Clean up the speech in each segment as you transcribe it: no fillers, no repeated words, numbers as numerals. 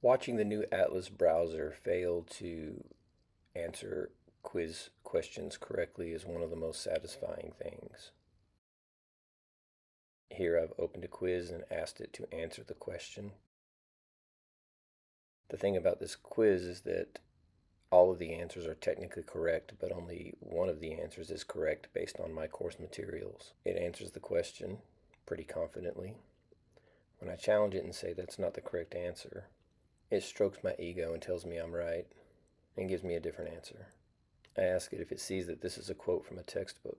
Watching the new Atlas browser fail to answer quiz questions correctly is one of the most satisfying things. Here I've opened a quiz and asked it to answer the question. The thing about this quiz is that all of the answers are technically correct, but only one of the answers is correct based on my course materials. It answers the question pretty confidently. When I challenge it and say that's not the correct answer, it strokes my ego and tells me I'm right and gives me a different answer. I ask it if it sees that this is a quote from a textbook.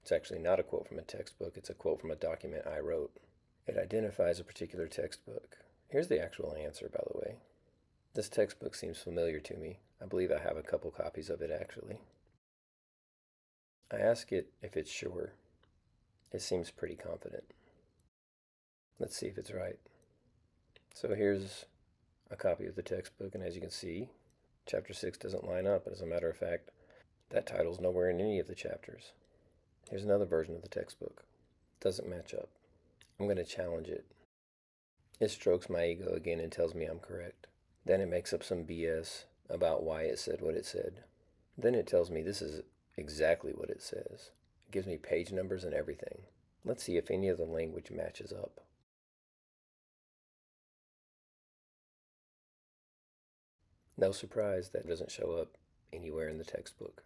It's actually not a quote from a textbook, it's a quote from a document I wrote. It identifies a particular textbook. Here's the actual answer, by the way. This textbook seems familiar to me. I believe I have a couple copies of it, actually. I ask it if it's sure. It seems pretty confident. Let's see if it's right. So here's a copy of the textbook, and as you can see, Chapter 6 doesn't line up, and as a matter of fact, that title's nowhere in any of the chapters. Here's another version of the textbook. Doesn't match up. I'm going to challenge it. It strokes my ego again and tells me I'm correct. Then it makes up some BS about why it said what it said. Then it tells me this is exactly what it says. It gives me page numbers and everything. Let's see if any of the language matches up. No surprise that doesn't show up anywhere in the textbook.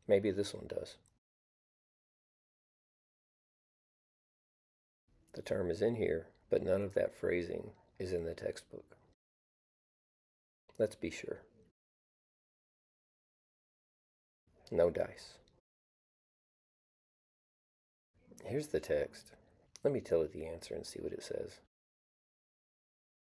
Maybe this one does. The term is in here, but none of that phrasing is in the textbook. Let's be sure. No dice. Here's the text. Let me tell it the answer and see what it says.